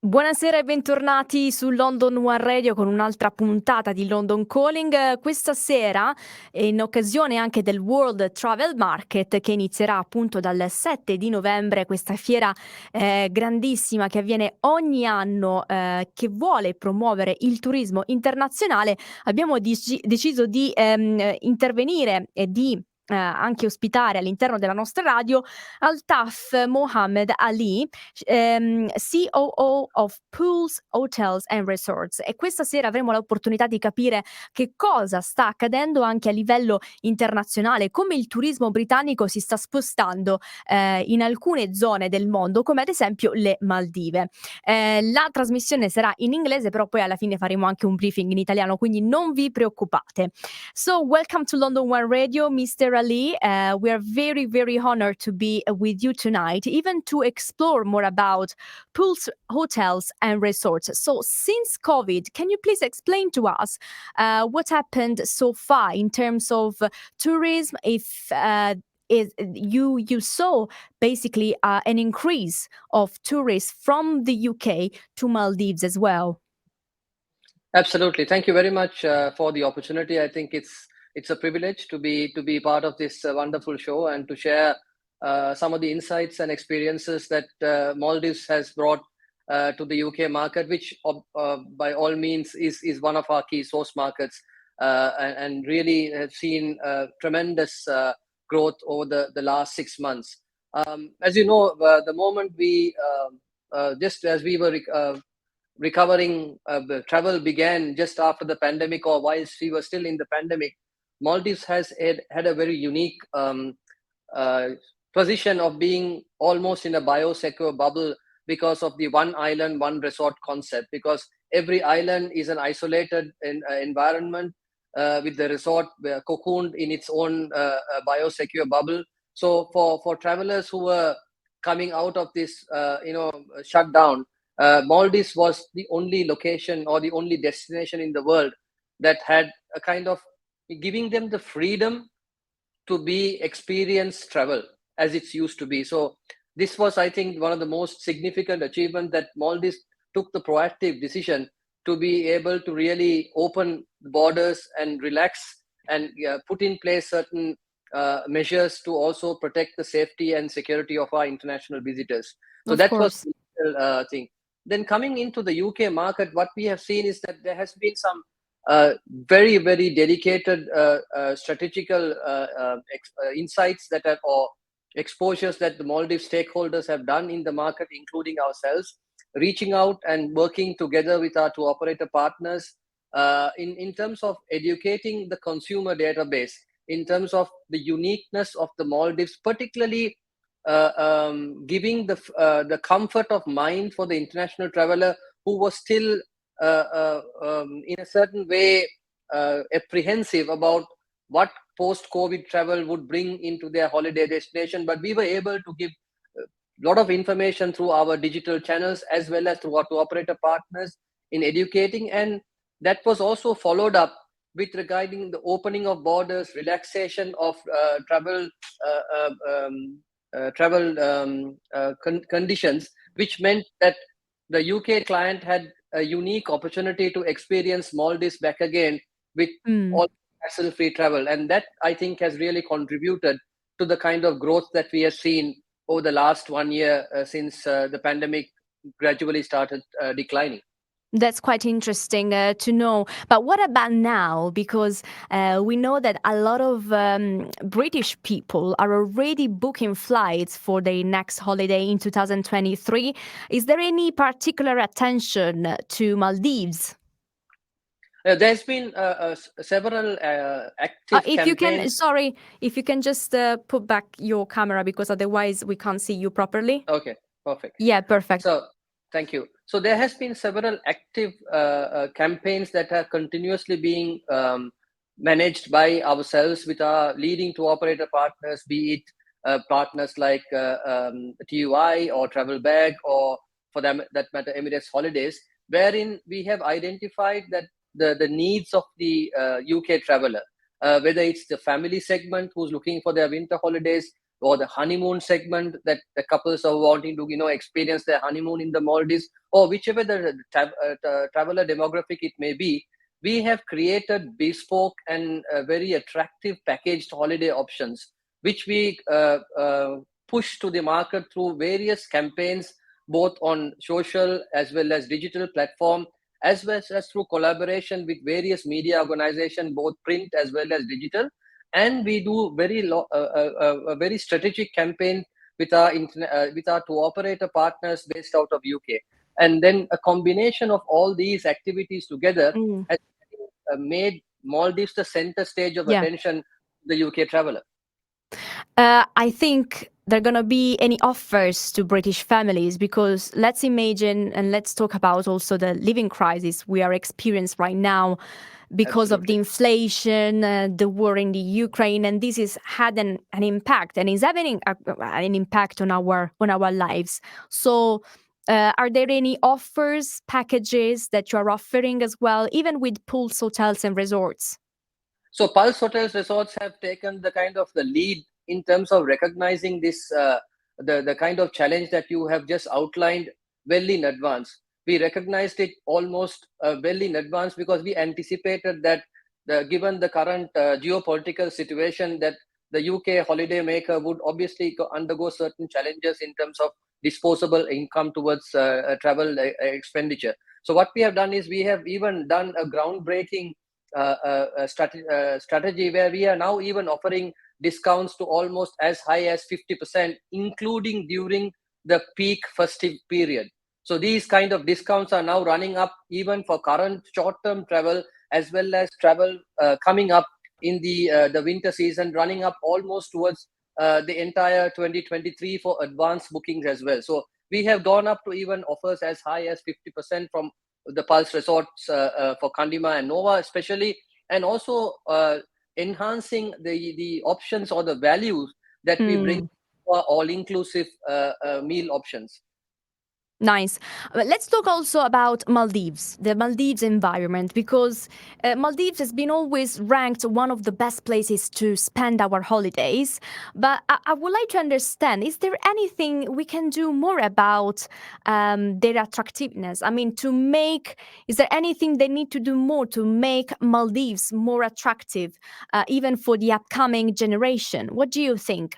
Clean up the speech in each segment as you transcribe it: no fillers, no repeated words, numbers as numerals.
Buonasera e bentornati su London One Radio con un'altra puntata di London Calling. Questa sera, in occasione anche del World Travel Market che inizierà appunto dal 7 di novembre, questa fiera grandissima che avviene ogni anno, che vuole promuovere il turismo internazionale, abbiamo deciso di intervenire e di anche ospitare all'interno della nostra radio Althaf Mohamed Ali, COO of Pools, Hotels and Resorts, e questa sera avremo l'opportunità di capire che cosa sta accadendo anche a livello internazionale, come il turismo britannico si sta spostando in alcune zone del mondo, come ad esempio le Maldive. La trasmissione sarà in inglese, però poi alla fine faremo anche un briefing in italiano, quindi non vi preoccupate. So, welcome to London One Radio, Mr. Ali. We are very, very honored to be with you tonight, even to explore more about pools, hotels, and resorts. So, since COVID, can you please explain to us what happened so far in terms of tourism? If you saw basically an increase of tourists from the UK to Maldives as well. Absolutely. Thank you very much for the opportunity. I think it's a privilege to be part of this wonderful show and to share some of the insights and experiences that Maldives has brought to the UK market, which by all means is one of our key source markets, and really have seen tremendous growth over the last 6 months. As you know, the moment we just as we were recovering, travel began just after the pandemic, or whilst we were still in the pandemic. Maldives has had a very unique position of being almost in a biosecure bubble because of the one island, one resort concept, because every island is an isolated environment with the resort cocooned in its own biosecure bubble. So for travelers who were coming out of this shutdown, Maldives was the only location or the only destination in the world that had a kind of giving them the freedom to be experience travel as it's used to be. So this was, I think, one of the most significant achievements, that Maldives took the proactive decision to be able to really open borders and relax and put in place certain measures to also protect the safety and security of our international visitors. So that was the thing. Then coming into the UK market, what we have seen is that there has been some very, very dedicated strategical insights that have, or exposures that the Maldives stakeholders have done in the market, including ourselves, reaching out and working together with our tour operator partners in terms of educating the consumer database, in terms of the uniqueness of the Maldives, particularly giving the comfort of mind for the international traveler who was still in a certain way apprehensive about what post-COVID travel would bring into their holiday destination. But we were able to give a lot of information through our digital channels as well as through our tour operator partners in educating, and that was also followed up with regarding the opening of borders, relaxation of travel conditions, which meant that the UK client had a unique opportunity to experience Maldives back again with all hassle-free travel. And that, I think, has really contributed to the kind of growth that we have seen over the last 1 year since the pandemic gradually started declining. That's quite interesting to know. But what about now? Because we know that a lot of British people are already booking flights for their next holiday in 2023. Is there any particular attention to Maldives? There's been several active campaigns. If you can just put back your camera, because otherwise we can't see you properly. Okay, perfect. Yeah, perfect. So, thank you. So there has been several active campaigns that are continuously being managed by ourselves with our leading tour operator partners, be it partners like TUI or Travel Bag, or for that matter, Emirates Holidays, wherein we have identified that the needs of the UK traveler, whether it's the family segment who's looking for their winter holidays, or the honeymoon segment that the couples are wanting to, experience their honeymoon in the Maldives, or whichever the traveler demographic it may be, we have created bespoke and very attractive packaged holiday options, which we push to the market through various campaigns, both on social as well as digital platform, as well as through collaboration with various media organizations, both print as well as digital. And we do a very strategic campaign with our tour operator partners based out of UK. And then a combination of all these activities together Mm. has made Maldives the center stage of Yeah. attention to the UK traveler. I think there are going to be any offers to British families, because let's imagine and let's talk about also the living crisis we are experiencing right now because of the Absolutely. inflation, the war in the Ukraine, and this has had an impact and is having an impact on our lives. So are there any offers, packages that you are offering as well, even with pools, hotels and resorts? So Pulse Hotels Resorts have taken the kind of the lead in terms of recognizing this, the kind of challenge that you have just outlined well in advance. We recognized it almost well in advance because we anticipated that given the current geopolitical situation, that the UK holidaymaker would obviously undergo certain challenges in terms of disposable income towards travel expenditure. So what we have done is we have even done a groundbreaking strategy where we are now even offering discounts to almost as high as 50%, including during the peak festive period. So these kind of discounts are now running up even for current short-term travel, as well as travel coming up in the winter season, running up almost towards the entire 2023 for advanced bookings as well. So we have gone up to even offers as high as 50% from the Pulse resorts for Kandima and Nova especially, and also enhancing the options or the values that we bring for all-inclusive meal options. Nice. Let's talk also about Maldives, the Maldives environment, because Maldives has been always ranked one of the best places to spend our holidays. But I would like to understand, is there anything we can do more about their attractiveness? I mean, is there anything they need to do more to make Maldives more attractive, even for the upcoming generation? What do you think?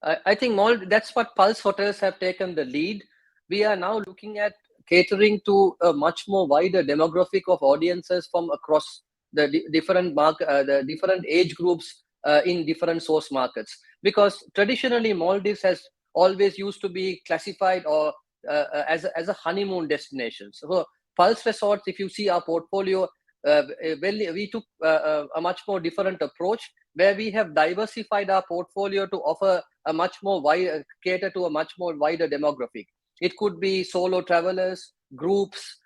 I think that's what Pulse Hotels have taken the lead. We are now looking at catering to a much more wider demographic of audiences from across the the different age groups in different source markets. Because traditionally, Maldives has always used to be classified or as a honeymoon destination. So Pulse Resorts, if you see our portfolio, we took a much more different approach where we have diversified our portfolio to offer a much more wide, cater to a much more wider demographic. It could be solo travelers, groups,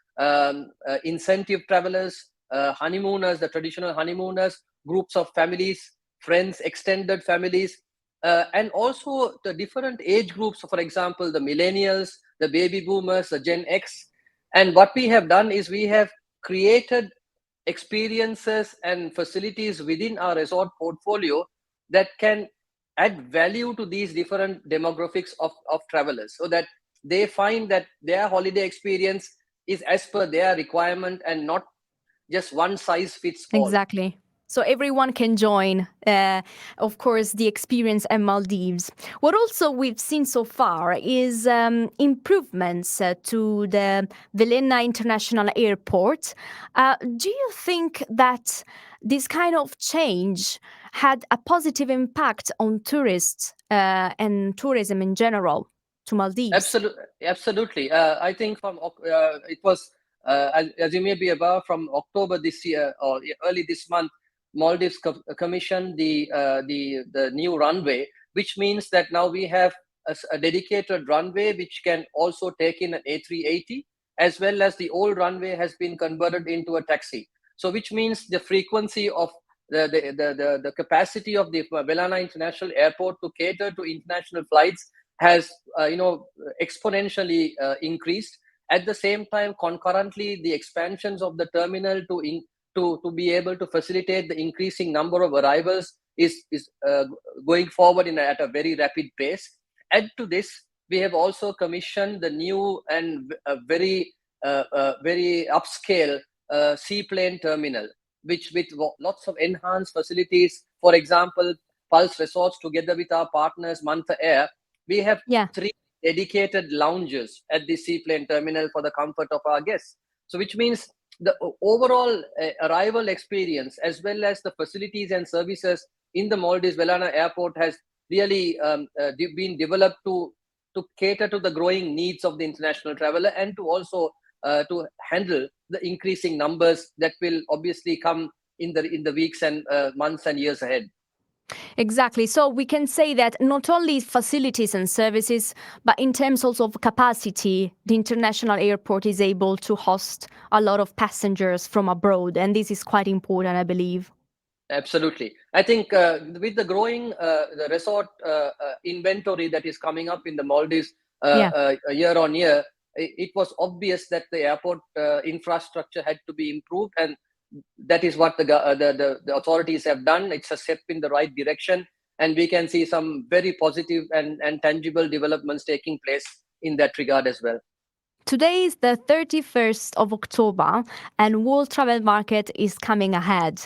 incentive travelers, honeymooners, the traditional honeymooners, groups of families, friends, extended families, and also the different age groups. For example, the millennials, the baby boomers, the Gen X. And what we have done is we have created experiences and facilities within our resort portfolio that can add value to these different demographics of travelers, so that they find that their holiday experience is as per their requirement and not just one size fits all. Exactly. So everyone can join, of course, the experience at Maldives. What also we've seen so far is improvements to the Vienna International Airport. Do you think that this kind of change had a positive impact on tourists and tourism in general to Maldives? Absolutely. I think it was, as you may be aware, from October this year or early this month, Maldives commissioned the new runway, which means that now we have a dedicated runway which can also take in an A380, as well as the old runway has been converted into a taxi. So which means the frequency of the capacity of the Belana International Airport to cater to international flights has exponentially increased. At the same time, concurrently, the expansions of the terminal to be able to facilitate the increasing number of arrivals is going forward at a very rapid pace. Add to this, we have also commissioned the new and very upscale seaplane terminal, which with lots of enhanced facilities. For example, Pulse Resorts, together with our partners Mantha Air, we have Yeah. 3 dedicated lounges at the seaplane terminal for the comfort of our guests. So which means the overall arrival experience, as well as the facilities and services in the Maldives Velana Airport, has really been developed to cater to the growing needs of the international traveler, and to also to handle the increasing numbers that will obviously come in the weeks and months and years ahead. Exactly. So we can say that not only facilities and services, but in terms also of capacity, the international airport is able to host a lot of passengers from abroad. And this is quite important, I believe. Absolutely. I think with the growing the resort inventory that is coming up in the Maldives Yeah. year on year, it was obvious that the airport infrastructure had to be improved, and that is what the authorities have done. It's a step in the right direction, and we can see some very positive and tangible developments taking place in that regard as well. Today is the 31st of October and World Travel Market is coming ahead.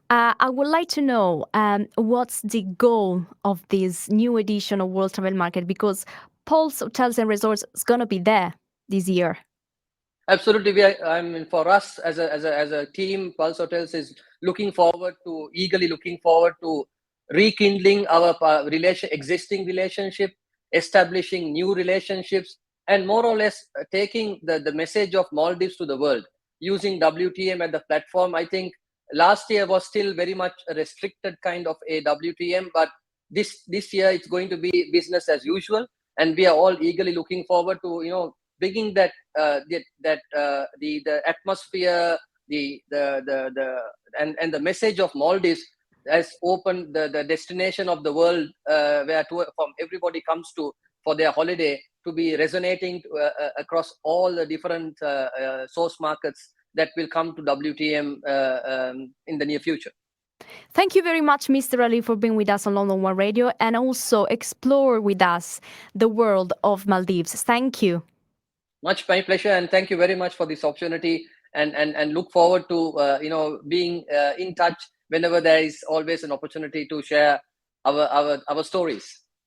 I would like to know what's the goal of this new edition of World Travel Market, because Pulse Hotels and Resorts is going to be there this year. Absolutely, I mean, for us as a team, Pulse Hotels is eagerly looking forward to rekindling our existing relationship, establishing new relationships, and more or less taking the message of Maldives to the world using WTM as the platform. I think last year was still very much a restricted kind of a WTM, but this year it's going to be business as usual, and we are all eagerly looking forward to bringing that the atmosphere, and the message of Maldives has opened the destination of the world from everybody comes to for their holiday, to be resonating across all the different source markets that will come to WTM in the near future. Thank you very much, Mr. Ali, for being with us on London One Radio and also explore with us the world of Maldives. Thank you. Much my pleasure, and thank you very much for this opportunity. And look forward to being in touch whenever there is always an opportunity to share our stories.